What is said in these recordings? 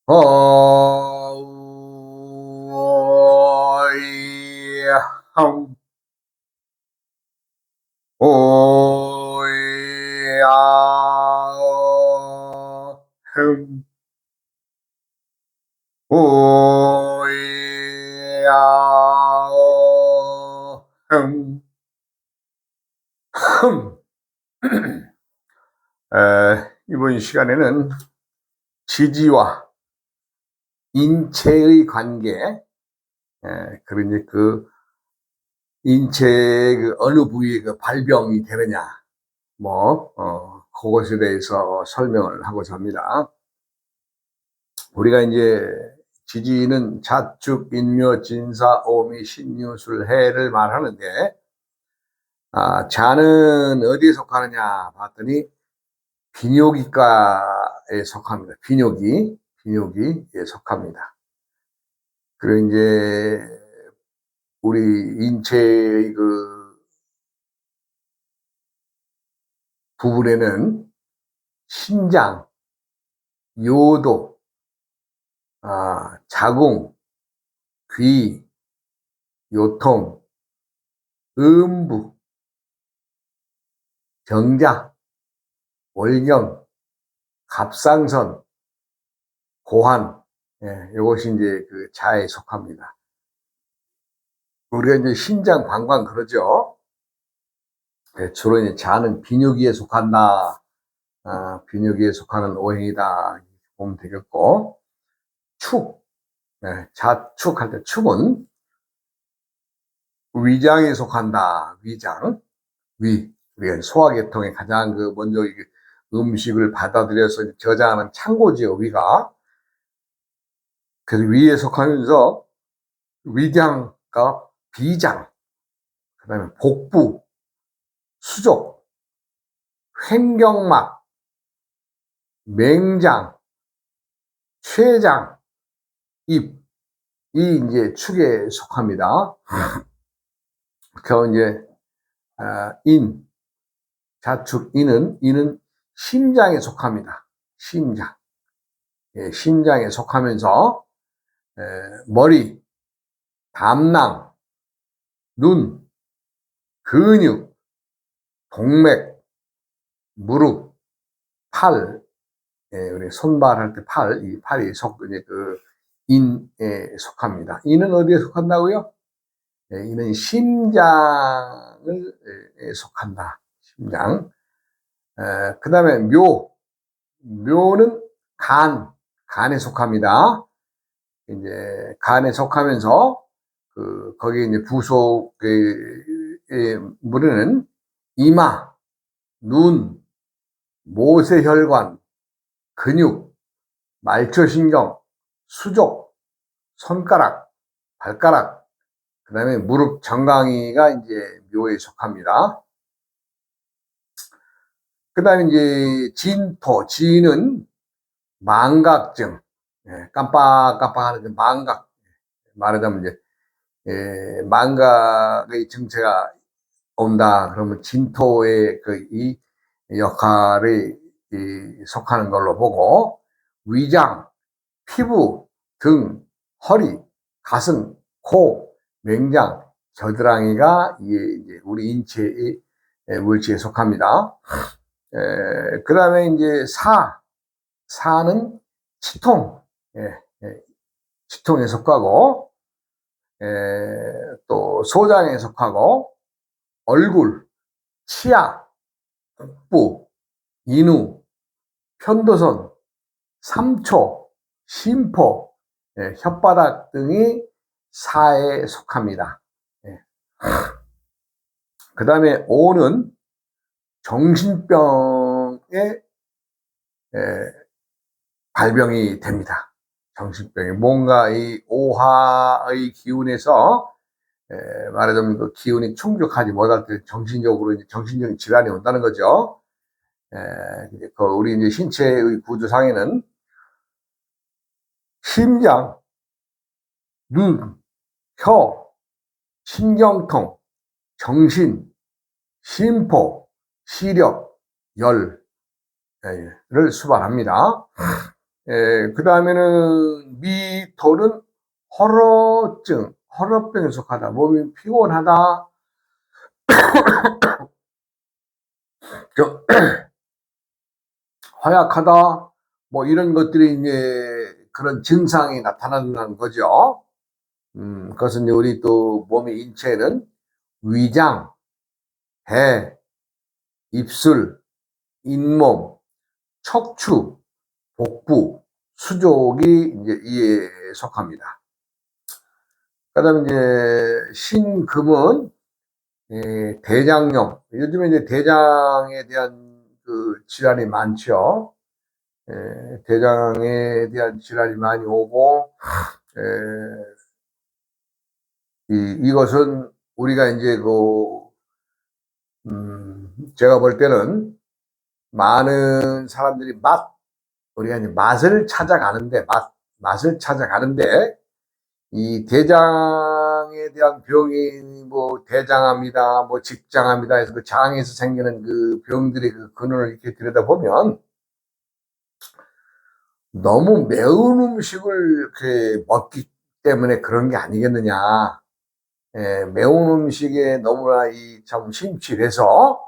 어이함 오야흠 오야흠 흠. 이번 시간에는 지지와 인체의 관계, 그러니 그 인체의 그 어느 부위에 그 발병이 되느냐, 그것에 대해서 설명을 하고자 합니다. 우리가 이제 지지는 자축, 인묘, 진사, 오미, 신유술, 해를 말하는데, 자는 어디에 속하느냐 봤더니 비뇨기과에 속합니다. 비뇨기에 속합니다. 그리고 이제 우리 인체의 그 부분에는 심장, 요도, 자궁, 귀, 요통, 음부, 경장, 월경, 갑상선, 고환, 이것이 이제 그 자에 속합니다. 우리가 이제 심장, 방광 그러죠. 주로 이제 자는 비뇨기에 속한다. 비뇨기에 속하는 오행이다. 보면 되겠고, 축, 자축할 때 축은 위장에 속한다. 위장, 우리가 소화계통에 가장 그 먼저 음식을 받아들여서 저장하는 창고지요, 위가. 그래서 위에 속하면서 위장과 비장, 그 다음에 복부, 수족, 횡경막, 맹장, 췌장, 입, 이 이제 축에 속합니다. 그 이제 자축 인은 심장에 속합니다. 심장, 심장에 속하면서 머리, 담낭, 눈, 근육, 동맥, 무릎, 팔, 우리 손발 할 때 이 팔이 이제 그 인에 속합니다. 인은 어디에 속한다고요? 이는 심장을 속한다. 심장. 그 다음에 묘는 간에 속합니다. 이제 간에 속하면서 거기에 이제 부속에 물에는 이마, 눈, 모세혈관, 근육, 말초신경, 수족, 손가락, 발가락, 그 다음에 무릎 정강이가 이제 묘에 속합니다. 그 다음에 이제 지는 망각증, 깜빡깜빡하는 망각, 말하자면 이제 망각의 증세가 온다 그러면 진토의 이 역할에 속하는 걸로 보고, 위장, 피부, 등, 허리, 가슴, 코, 맹장, 겨드랑이가 이제 우리 인체의 물질에 속합니다. 그 다음에 이제 사는 치통, 치통에 속하고, 또 소장에 속하고, 얼굴, 치아, 복부, 인후, 편도선, 삼초, 심포, 혓바닥 등이 사에 속합니다. 그 다음에 오는 정신병의 발병이 됩니다. 정신병이 뭔가 이 오화의 기운에서 말하자면 그 기운이 충족하지 못할 때 정신적인 질환이 온다는 거죠. 우리 이제 신체의 구조상에는 심장, 눈, 혀, 신경통, 정신, 심포, 시력, 열을 수반합니다. 그 다음에는 미토는 허러증, 허러병에 속하다. 몸이 피곤하다. 허약하다. 뭐 이런 것들이 이제 그런 증상이 나타난다는 거죠. 그것은 우리 또 몸의 인체는 위장, 배, 입술, 잇몸, 척추, 복부, 수족이 이제 이에 속합니다. 그다음에 이제 신금은 대장염. 요즘에 이제 대장에 대한 그 질환이 많죠. 대장에 대한 질환이 많이 오고, 이것은 우리가 이제 제가 볼 때는 많은 사람들이 우리가 이제 맛을 찾아가는데, 맛을 찾아가는데, 이 대장에 대한 병이 뭐 대장암이다, 뭐 직장암이다 해서 그 장에서 생기는 그 병들의 그 근원을 이렇게 들여다보면 너무 매운 음식을 이렇게 먹기 때문에 그런 게 아니겠느냐. 매운 음식에 너무나 참 심취해서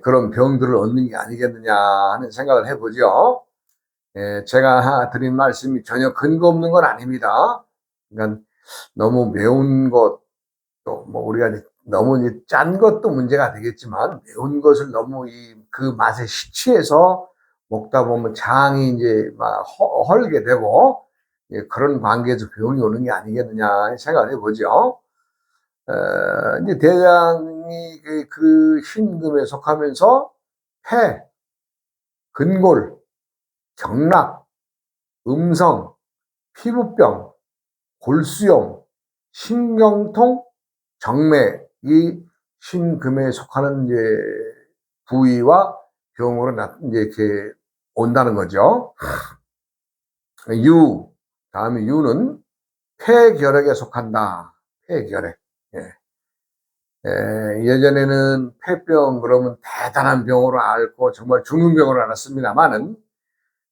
그런 병들을 얻는 게 아니겠느냐 하는 생각을 해보죠. 제가 드린 말씀이 전혀 근거 없는 건 아닙니다. 그러니까 너무 매운 것, 또 뭐 우리가 너무 짠 것도 문제가 되겠지만 매운 것을 너무 그 맛에 시치해서 먹다 보면 장이 이제 막 헐게 되고 그런 관계에서 병이 오는 게 아니겠느냐 생각을 해보죠. 이제 대장이 그 신금에 속하면서 폐, 근골, 경락, 음성, 피부병, 골수염, 신경통, 정맥, 이 신금에 속하는 이제 부위와 병으로 이제 이렇게 온다는 거죠. 다음에 유는 폐결핵에 속한다. 폐결핵. 예전에는 폐병 그러면 대단한 병으로 알고 정말 죽는 병으로 알았습니다만은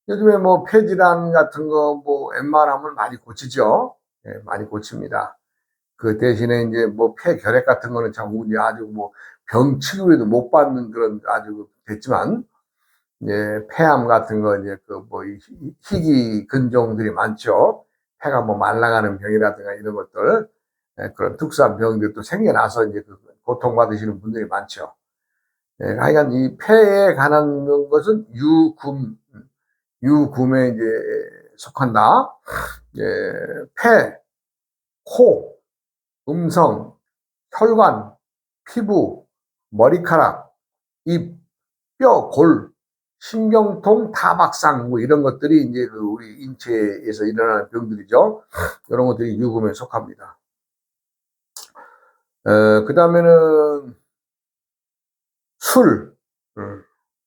요즘에 뭐 폐질환 같은 거 뭐 웬만하면 많이 고치죠. 많이 고칩니다. 그 대신에 이제 뭐 폐결핵 같은 거는 참 아주 뭐 병 치료에도 못 받는 그런 아주 됐지만 이제 폐암 같은 거 이제 그 뭐 희귀 근종들이 많죠. 폐가 뭐 말라가는 병이라든가 이런 것들 그런 특수한 병들도 생겨나서 이제 그 고통받으시는 분들이 많죠. 하여간 이 폐에 관한 것은 유금에 이제 속한다. 폐, 코, 음성, 혈관, 피부, 머리카락, 입, 뼈, 골, 신경통, 타박상 뭐 이런 것들이 이제 그 우리 인체에서 일어나는 병들이죠. 이런 것들이 유금에 속합니다. 그 다음에는 술.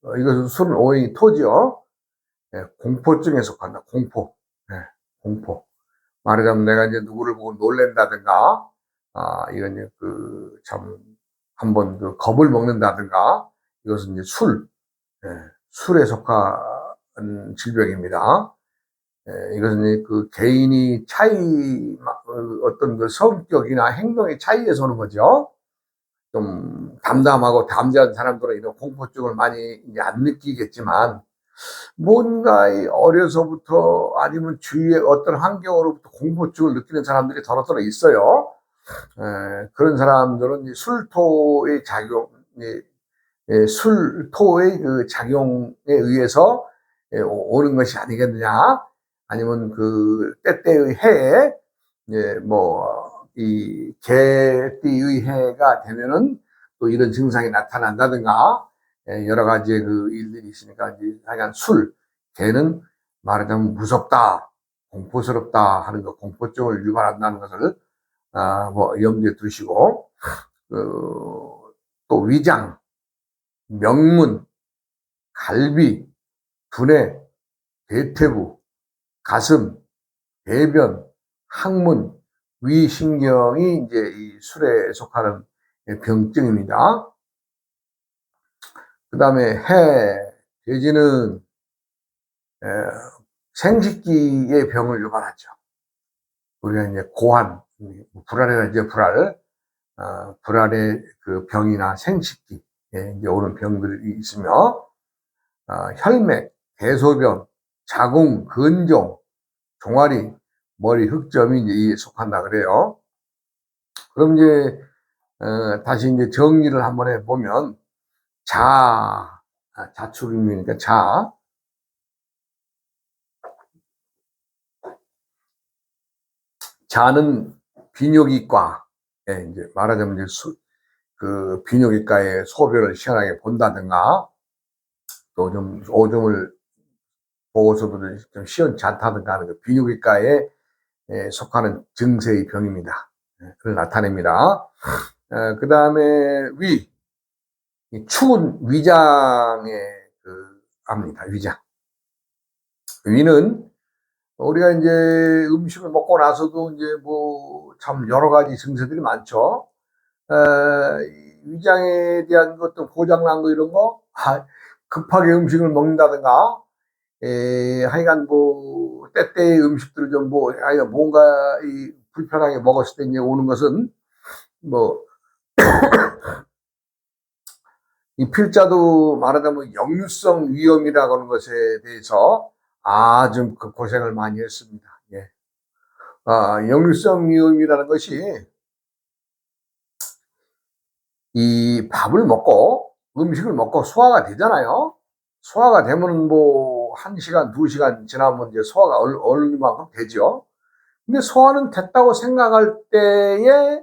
이것은 술은 오행이 토죠. 공포증에 속한다. 공포. 공포. 말하자면 내가 이제 누구를 보고 놀랜다든가, 이건 이제 한번 겁을 먹는다든가, 이것은 이제 술에 속한 질병입니다. 이것은 이제 그 개인이 어떤 그 성격이나 행동의 차이에서 오는 거죠. 좀 담담하고 담대한 사람들은 이런 공포증을 많이 이제 안 느끼겠지만, 뭔가 어려서부터 아니면 주위의 어떤 환경으로부터 공포증을 느끼는 사람들이 더러더러 있어요. 그런 사람들은 술토의 그 작용에 의해서 오는 것이 아니겠느냐. 아니면 그 때때의 해에 이 개띠의 해가 되면은 또 이런 증상이 나타난다든가 여러 가지의 그 일들이 있으니까 이제 하여간 개는 말하자면 무섭다, 공포스럽다 하는 거, 공포증을 유발한다는 것을 뭐 염두에 두시고 또 위장, 명문, 갈비, 두뇌, 대퇴부, 가슴, 배변, 항문, 위신경이 이제 이 술에 속하는 병증입니다. 그 다음에 돼지는 생식기의 병을 유발하죠. 우리가 이제 고환, 불알이라 이제 불알의 그 병이나 생식기, 이제 오는 병들이 있으며, 혈맥, 대소변, 자궁, 근종, 종아리, 머리, 흑점이 이제 이에 속한다 그래요. 그럼 이제, 다시 이제 정리를 한번 해보면, 자축인묘니까 자는 비뇨기과, 이제 말하자면 이제 그 비뇨기과의 소변을 시원하게 본다든가, 또 좀 오줌을 보고서도 좀 시원찮다든가 하는 그 비뇨기과에 속하는 증세의 병입니다. 그걸 나타냅니다. 그 다음에 축은 위장에 합니다. 위장. 위는 우리가 이제 음식을 먹고 나서도 이제 뭐 참 여러 가지 증세들이 많죠. 위장에 대한 것도 고장난 거 이런 거, 급하게 음식을 먹는다든가, 하여간 뭐 때때의 음식들을 좀 뭐 하여간 뭔가 불편하게 먹었을 때 이제 오는 것은 뭐 이 필자도 말하자면 역류성 위염이라고 하는 것에 대해서 아주 고생을 많이 했습니다. 예. 역류성 위염이라는 것이 이 밥을 먹고 음식을 먹고 소화가 되잖아요. 소화가 되면 뭐 1시간, 2시간 지나면 이제 소화가 얼마만큼 되죠. 근데 소화는 됐다고 생각할 때에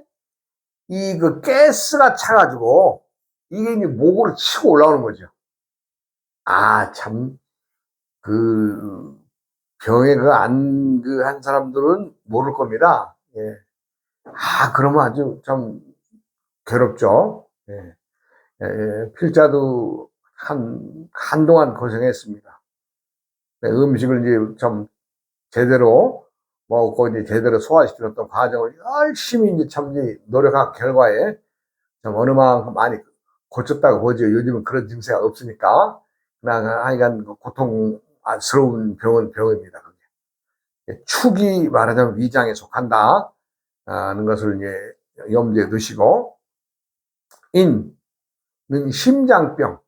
이 그 가스가 차가지고 이게 이제 목으로 치고 올라오는 거죠. 참, 병에 한 사람들은 모를 겁니다. 예. 그러면 아주 참 괴롭죠. 예. 필자도 한동안 고생했습니다. 음식을 이제 좀 제대로 먹고 이제 제대로 소화시키는 과정을 열심히 이제 참 노력한 결과에 좀 어느 만큼 많이 고쳤다고 보죠. 요즘은 그런 증세가 없으니까. 그냥 하여간 고통스러운 병입니다. 축이 말하자면 위장에 속한다 하는 것을 이제 염두에 두시고, 인은 심장병,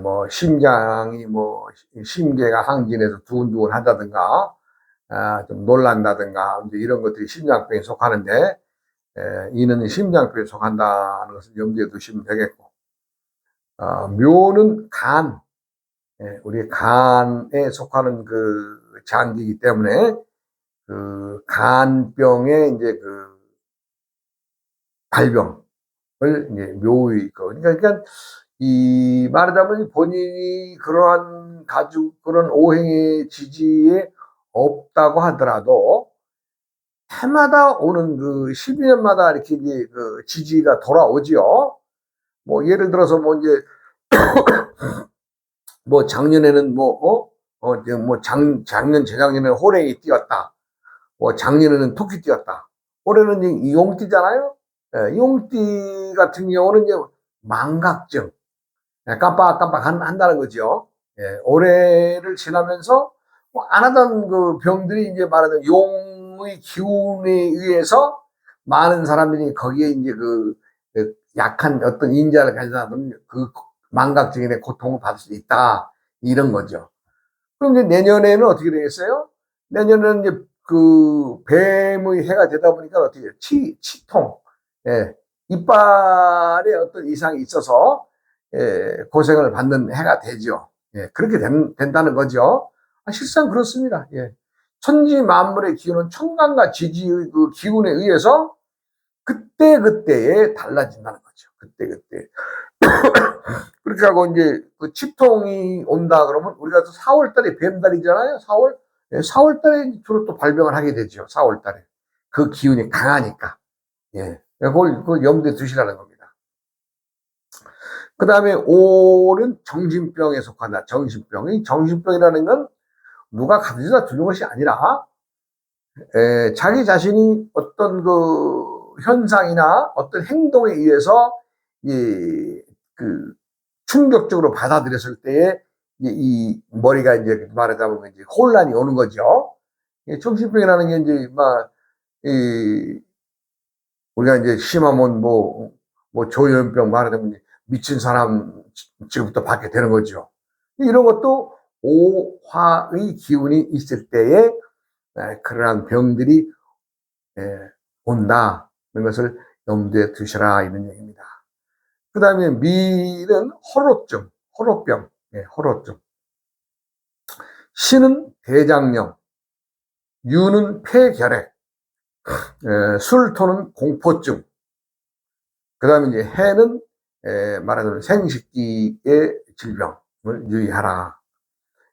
뭐 심장이 뭐 심계가 항진해서 두근두근 하다든가, 좀 놀란다든가 이제 이런 것들이 심장병에 속하는데, 이는 심장병에 속한다는 것을 염두에 두시면 되겠고, 묘는 간, 우리 간에 속하는 그 장기이기 때문에 그 간병의 이제 그 발병을 이제 묘의 그러니까 이 말하자면 본인이 그러한 그런 오행의 지지에 없다고 하더라도 해마다 오는 그 12년마다 이렇게 이제 그 지지가 돌아오지요. 뭐 예를 들어서 뭐 이제 뭐 작년에는 작년 재작년에는 호랭이 뛰었다. 뭐 작년에는 토끼 뛰었다. 올해는 이 용띠잖아요. 용띠 같은 경우는 이제 망각증, 깜빡깜빡 한다는 거죠. 올해를 지나면서 뭐안 하던 그 병들이 이제 말하자면 용의 기운에 의해서 많은 사람들이 거기에 이제 그 약한 어떤 인자를 가진 사람들은 그 망각증의 고통을 받을 수 있다. 이런 거죠. 그럼 이제 내년에는 어떻게 되겠어요? 내년에는 이제 그 뱀의 해가 되다 보니까 어떻게 치통, 이빨에 어떤 이상이 있어서 고생을 받는 해가 되죠. 그렇게 된다는 거죠. 실상 그렇습니다. 천지 만물의 기운은 천간과 지지의 그 기운에 의해서 그때그때에 달라진다는 거죠. 그때그때. 그렇게 하고 이제 그 치통이 온다 그러면 우리가 4월 달에 뱀달이잖아요. 4월 달에 주로 또 발병을 하게 되죠. 4월 달에. 그 기운이 강하니까. 그걸 염두에 두시라는 겁니다. 그 다음에 5는 정신병에 속한다. 정신병. 정신병이라는 건 누가 가져다 주는 것이 아니라, 자기 자신이 어떤 그 현상이나 어떤 행동에 의해서 그 충격적으로 받아들였을 때에 이제 이 머리가 이제 말하자면 이제 혼란이 오는 거죠. 정신병이라는 게 이제 막, 우리가 이제 심하면 뭐 조현병 말하자면 미친 사람 지금부터 받게 되는 거죠. 이런 것도 오화의 기운이 있을 때에 그러한 병들이 온다. 이런 것을 염두에 두시라 이런 얘기입니다. 그 다음에 미는 호로증, 호로병, 호로증. 신은 대장염, 유는 폐결핵, 술토는 공포증. 그 다음에 이제 해는 말하자면 생식기의 질병을 유의하라.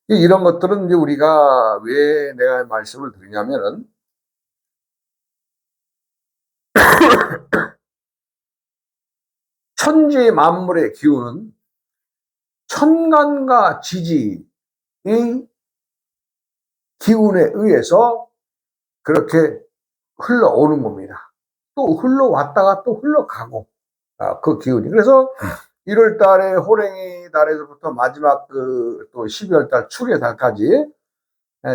이런 것들은 이제 우리가 왜 내가 말씀을 드리냐면은 천지 만물의 기운은 천간과 지지의 기운에 의해서 그렇게 흘러오는 겁니다. 또 흘러왔다가 또 흘러가고, 그 기운이. 그래서 1월 달에 호랭이 달에서부터 마지막 또 12월 달 축의 달까지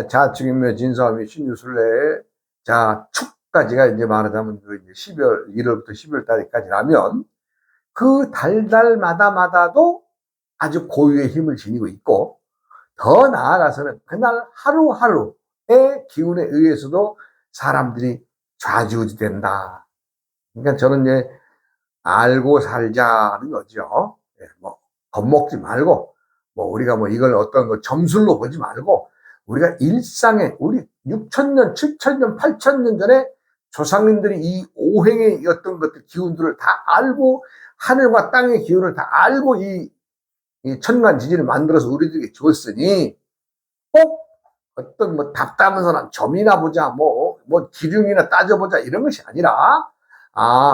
자축인묘 진사오미 신유술래 자축까지가 이제 말하자면 그 이제 12월 1월부터 12월 달까지라면 그 달마다도 아주 고유의 힘을 지니고 있고, 더 나아가서는 그날 하루하루의 기운에 의해서도 사람들이 좌지우지된다. 그러니까 저는 이제 알고 살자는 거죠. 뭐 겁먹지 말고, 뭐 우리가 뭐 이걸 어떤 거 점술로 보지 말고, 우리가 일상에 우리 6,000년, 7,000년, 8,000년 전에 조상님들이 이 오행의 어떤 것들 기운들을 다 알고, 하늘과 땅의 기운을 다 알고 이 천간지지를 만들어서 우리들에게 줬으니, 꼭 어떤 뭐 답답해서는 점이나 보자, 뭐 기둥이나 따져보자 이런 것이 아니라,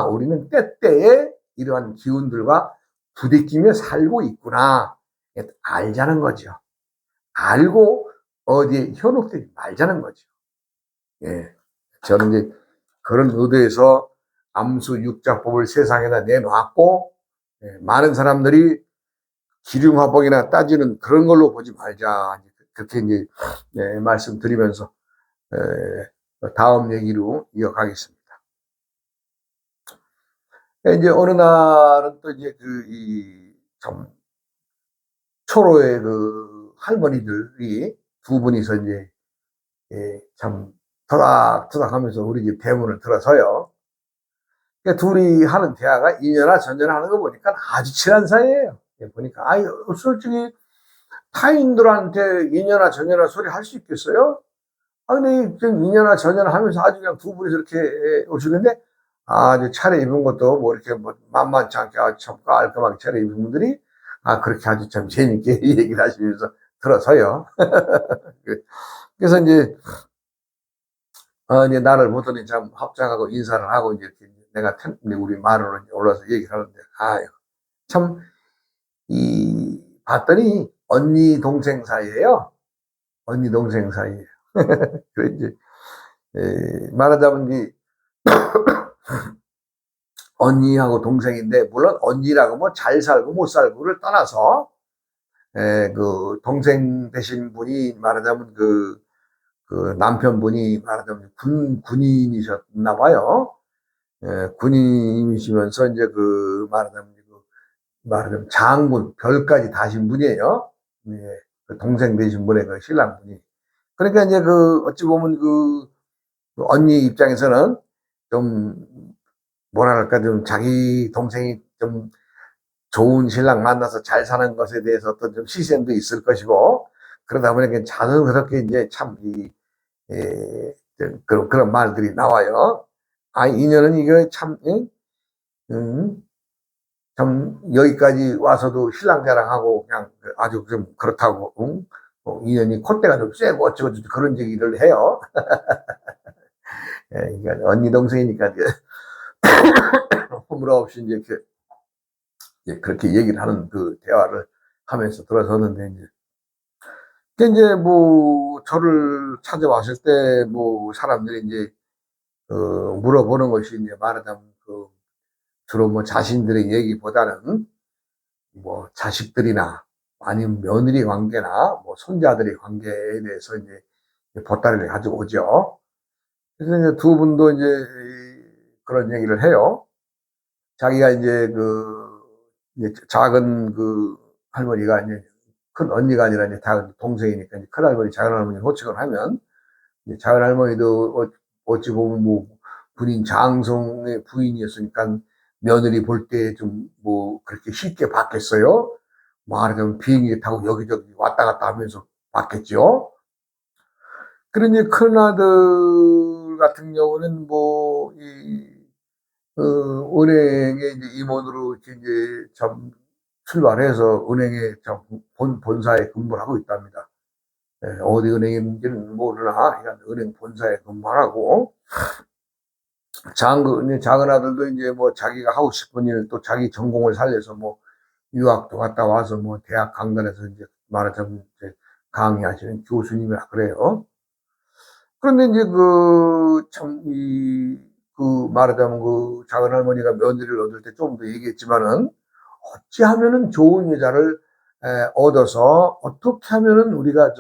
우리는 때때에 이러한 기운들과 부딪히며 살고 있구나 알자는 거죠. 알고 어디에 현혹되지 말자는 거죠. 저는 이제 그런 의도에서 암수 육자법을 세상에다 내놓았고, 많은 사람들이 기륭화법이나 따지는 그런 걸로 보지 말자. 그렇게 이제 말씀드리면서 다음 얘기로 이어가겠습니다. 이제 어느 날은 또 이제 참 초로의 그 할머니들이 두 분이서 이제 참 토닥토닥 하면서 우리 집 대문을 들어서요. 둘이 하는 대화가 이년아 저년아 하는 거 보니까 아주 친한 사이예요. 보니까 솔직히 타인들한테 이년아 저년아 소리 할 수 있겠어요? 근데 이년아 저년아 하면서 아주 그냥 두 분이서 이렇게 오시는데, 아주 차려입은 것도 뭐 이렇게 뭐 만만치 않게 참 깔끔하게 차려입은 분들이 그렇게 아주 참 재밌게 얘기를 하시면서 들어서요. 그래서 이제 이제 나를 보더니 참 합장하고 인사를 하고 이제 내가 우리 마루로 올라서 얘기를 하는데, 참 봤더니 언니 동생 사이예요. 언니 동생 사이예요. 그래 이제 말하자면 언니하고 동생인데, 물론 언니라고 뭐 잘 살고 못 살고를 떠나서 그 동생 되신 분이 말하자면 그 남편분이 말하자면 군인이셨나 봐요. 군인이시면서 이제 말하자면 장군 별까지 다신 분이에요. 그 동생 되신 분의 그 신랑분이. 그러니까 이제 어찌 보면 그 언니 입장에서는 좀 뭐랄까 좀 자기 동생이 좀 좋은 신랑 만나서 잘 사는 것에 대해서 어떤 좀 시선도 있을 것이고, 그러다 보니까 자연스럽게 이제 참 그런 말들이 나와요. 인연은 이거 참, 참 여기까지 와서도 신랑 자랑하고 그냥 아주 좀 그렇다고, 인연이 콧대가 좀 세고 어쩌고 그런 얘기를 해요. 그러니까 언니 동생이니까 허물없이 이제 그렇게 얘기를 하는 그 대화를 하면서 들어섰는데, 이제 뭐 저를 찾아왔을 때 뭐 사람들이 이제 물어보는 것이 이제 말하자면 주로 뭐 자신들의 얘기보다는 뭐 자식들이나 아니면 며느리 관계나 뭐 손자들의 관계에 대해서 이제 보따리를 가지고 오죠. 그래서 이제 두 분도 이제 그런 얘기를 해요. 자기가 이제 이제 작은 할머니가 이제 큰 언니가 아니라 이제 작은 동생이니까 이제 큰 할머니, 작은 할머니 호칭을 하면 이제 작은 할머니도 어찌 보면 뭐 군인 장성의 부인이었으니까 며느리 볼 때 좀 뭐 그렇게 쉽게 봤겠어요? 말하자면 비행기 타고 여기저기 왔다 갔다 하면서 봤겠죠? 그러니 큰아들 같은 경우는 은행에 이제 임원으로 이제 참 출발해서 은행에 참 본사에 근무를 하고 있답니다. 예, 어디 은행인지는 모르나, 그러니까 은행 본사에 근무하고, 작은 아들도 이제 뭐 자기가 하고 싶은 일 또 자기 전공을 살려서 뭐 유학도 갔다 와서 뭐 대학 강단에서 이제 말하자면 이제 강의하시는 교수님이라 그래요. 그런데 이제 말하자면 작은 할머니가 며느리를 얻을 때 좀 더 얘기했지만은, 어찌하면은 좋은 여자를 얻어서 어떻게 하면은 우리가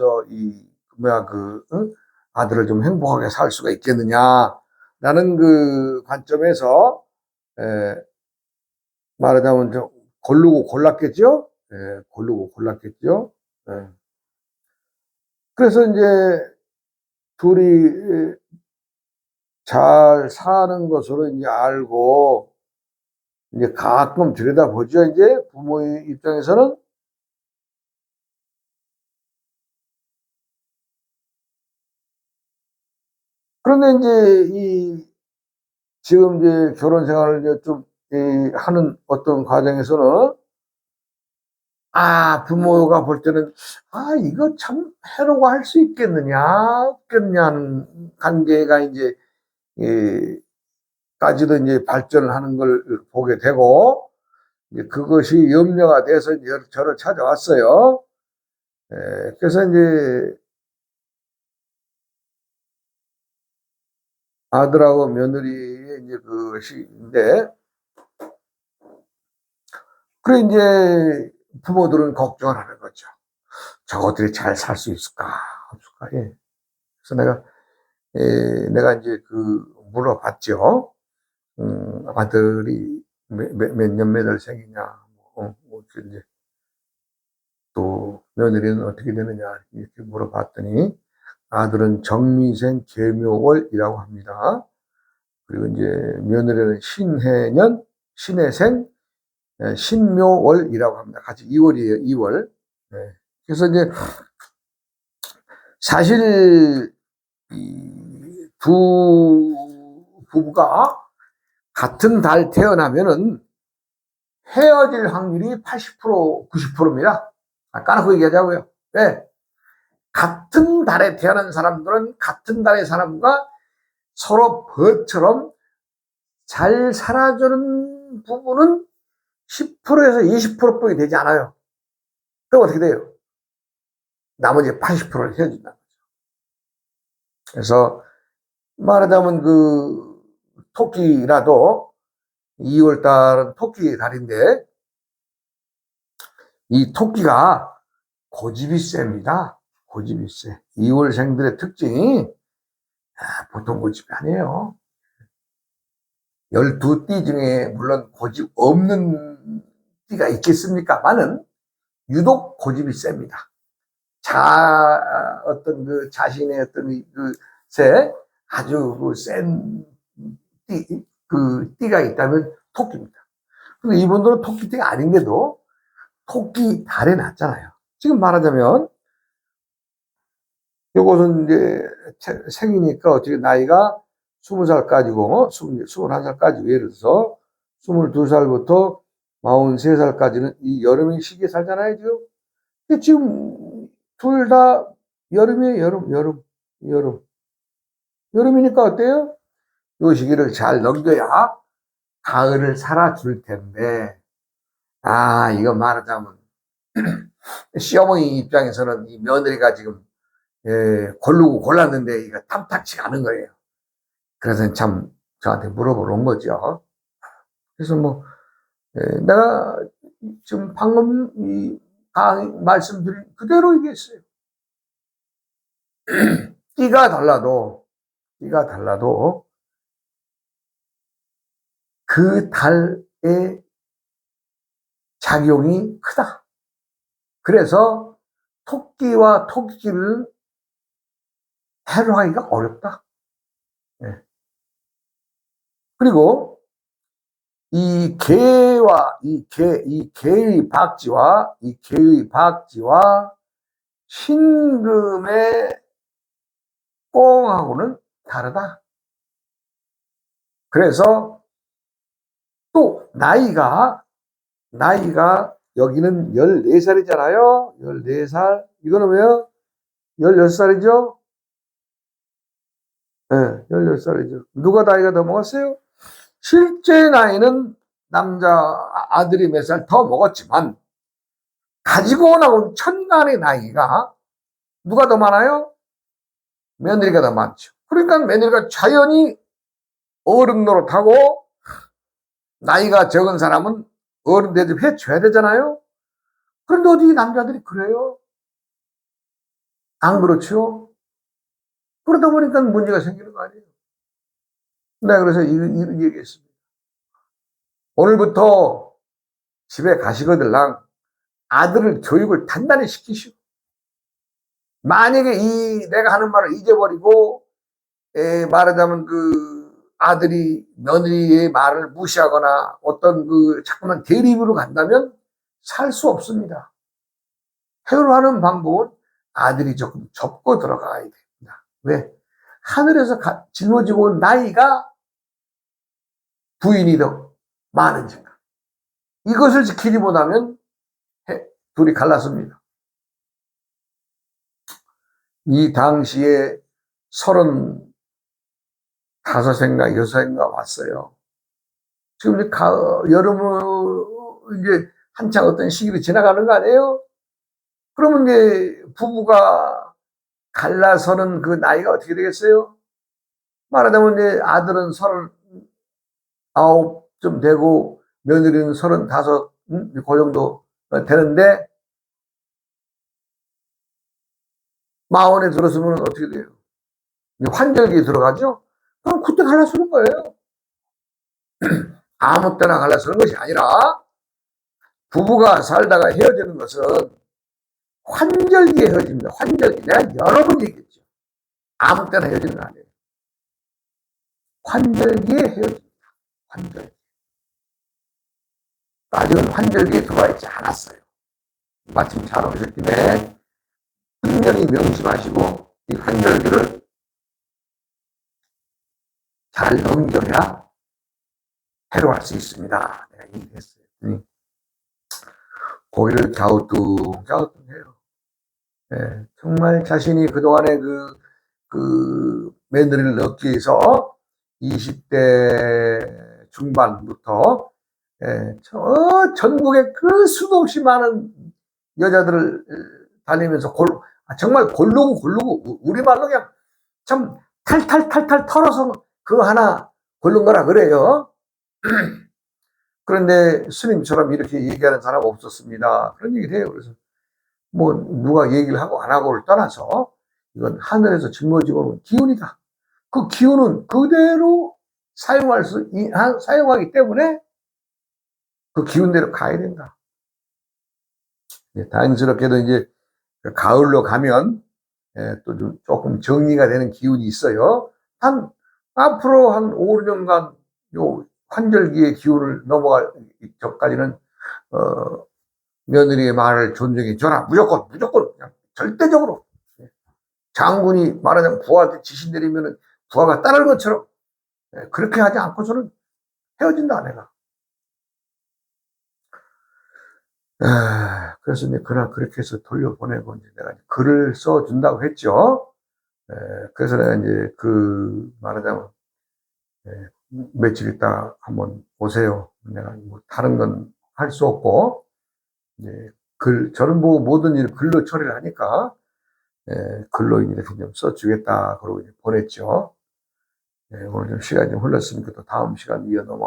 아들을 좀 행복하게 살 수가 있겠느냐라는 관점에서 에, 말하자면 좀 고르고 골랐겠죠. 고르고 골랐겠죠. 예. 그래서 이제 둘이 잘 사는 것으로 이제 알고, 이제 가끔 들여다보죠. 이제 부모의 입장에서는. 그런데 이제 지금 이제 결혼 생활을 이제 좀 하는 어떤 과정에서는, 부모가 볼 때는, 이거 참 해로고 할 수 있겠느냐, 없겠느냐는 관계가 이제, 까지도 이제 발전을 하는 걸 보게 되고, 이제 그것이 염려가 돼서 이제 저를 찾아왔어요. 그래서 이제 아들하고 며느리의 이제 그것인데, 그래 이제 부모들은 걱정을 하는 거죠. 저것들이 잘 살 수 있을까, 없을까. 예. 그래서 내가 이제 물어봤죠. 아들이 몇 년 몇 월생이냐, 이제 또 며느리는 어떻게 되느냐, 이렇게 물어봤더니, 아들은 정미생 계묘월이라고 합니다. 그리고 이제 며느리는 신해생, 신묘월이라고 합니다. 같이 2월이에요, 2월. 네. 그래서 이제 사실 이 두 부부가 같은 달 태어나면은 헤어질 확률이 80%, 90%입니다. 까놓고 얘기하자고요. 왜? 같은 달에 태어난 사람들은 같은 달의 사람과 서로 벌처럼 잘 살아주는 부분은 10%에서 20%뿐이 되지 않아요. 그럼 어떻게 돼요? 나머지 80%를 헤어진다. 그래서 말하자면 토끼라도 2월 달은 토끼 달인데, 이 토끼가 고집이 셉니다. 고집이 세. 2월생들의 특징이 보통 고집이 아니에요. 12띠 중에 물론 고집 없는 띠가 있겠습니까만은 유독 고집이 셉니다. 자신의 어떤 아주 센 띠가 있다면 토끼입니다. 근데 이분들은 토끼띠가 아닌데도 토끼 달에 났잖아요. 지금 말하자면 요것은 이제 생이니까 어떻게 나이가 20살까지고 21살까지 예를 들어서 22살부터 43살까지는 이 여름의 시기에 살잖아요, 지금. 근데 지금 둘 다 여름이에요, 여름. 여름이니까 어때요? 요 시기를 잘 넘겨야 가을을 살아줄 텐데, 이거 말하자면 시어머니 입장에서는 이 며느리가 지금 고르고 골랐는데 이거 탐탁치가 않은 거예요. 그래서 참 저한테 물어보러 온 거죠. 그래서 내가 지금 방금 말씀드린 그대로 얘기했어요. 띠가 달라도 그 달의 작용이 크다. 그래서 토끼와 토끼를 해로하기가 어렵다. 네. 그리고 이 개의 박쥐와 신금의 꽁하고는 다르다. 그래서 또 나이가 여기는 14살이잖아요. 14살. 이거는 왜요? 16살이죠? 네, 16살이죠. 누가 나이가 더 먹었어요? 실제 나이는 아들이 몇 살 더 먹었지만, 가지고 나온 천간의 나이가 누가 더 많아요? 며느리가 더 많죠. 그러니까 며느리가 자연히 어른 노릇하고, 나이가 적은 사람은 어른 대접해 줘야 되잖아요? 그런데 어디 남자들이 그래요? 안 그렇죠? 그러다 보니까 문제가 생기는 거 아니에요? 네, 그래서 이런 얘기했습니다. 오늘부터 집에 가시거들랑 아들을 교육을 단단히 시키시오. 만약에 내가 하는 말을 잊어버리고, 말하자면 아들이 며느리의 말을 무시하거나 어떤 자꾸만 대립으로 간다면 살 수 없습니다. 해결하는 방법은 아들이 조금 접고 들어가야 됩니다. 왜? 하늘에서 짊어지고 온 나이가 부인이 더 많은지가. 이것을 지키지 못하면 둘이 갈랐습니다. 이 당시에 35인가 6인가 왔어요. 지금 이제 여름을 이제 한창 어떤 시기로 지나가는 거 아니에요? 그러면 이제 부부가 갈라서는 그 나이가 어떻게 되겠어요? 말하자면 이제 아들은 39좀 되고 며느리는 35, 그 정도 되는데 40에 들었으면 어떻게 돼요? 환절기에 들어가죠? 그럼 그때 갈라서는 거예요. 아무 때나 갈라서는 것이 아니라 부부가 살다가 헤어지는 것은 환절기에 헤어집니다. 환절기. 내가 여러 번 얘기했죠. 아무 때나 헤어지는 거 아니에요. 환절기에 헤어집니다. 환절기. 아직은 환절기에 들어와 있지 않았어요. 마침 잘 오셨길래 분명히 명심하시고 이 환절기를 잘 넘겨야 해로할 수 있습니다. 내가 얘기했어요. 고개를 갸우뚱해요. 네, 정말 자신이 그동안에 며느리를 얻기 위해서 20대 중반부터 전국에 수도 없이 많은 여자들을 다니면서 정말 고르고 우리말로 그냥 참 탈탈 털어서 그거 하나 고른 거라 그래요. 그런데 스님처럼 이렇게 얘기하는 사람 없었습니다. 그런 얘기를 해요. 그래서 뭐 누가 얘기를 하고 안 하고를 떠나서 이건 하늘에서 짊어지고 오는 기운이다. 그 기운은 그대로 사용하기 때문에 그 기운대로 가야 된다. 다행스럽게도 이제 가을로 가면 또 좀 조금 정리가 되는 기운이 있어요. 앞으로 한 5, 6년간 요 환절기의 기운을 넘어갈 전까지는 며느리의 말을 존중해 줘라. 무조건 그냥 절대적으로. 장군이 말하자면 부하한테 지시 내리면은 부하가 따르는 것처럼 그렇게 하지 않고서는 헤어진다, 내가. 그래서 이제 그렇게 해서 돌려보내고 이제 내가 글을 써준다고 했죠. 그래서 내가 이제 말하자면 며칠 있다 한번 오세요. 내가 뭐 다른 건 할 수 없고 이제 저는 뭐 모든 일을 글로 처리를 하니까 글로 이렇게 좀 써주겠다 그러고 이제 보냈죠. 오늘 좀 시간이 좀 흘렀으니까 또 다음 시간 이어 넘어.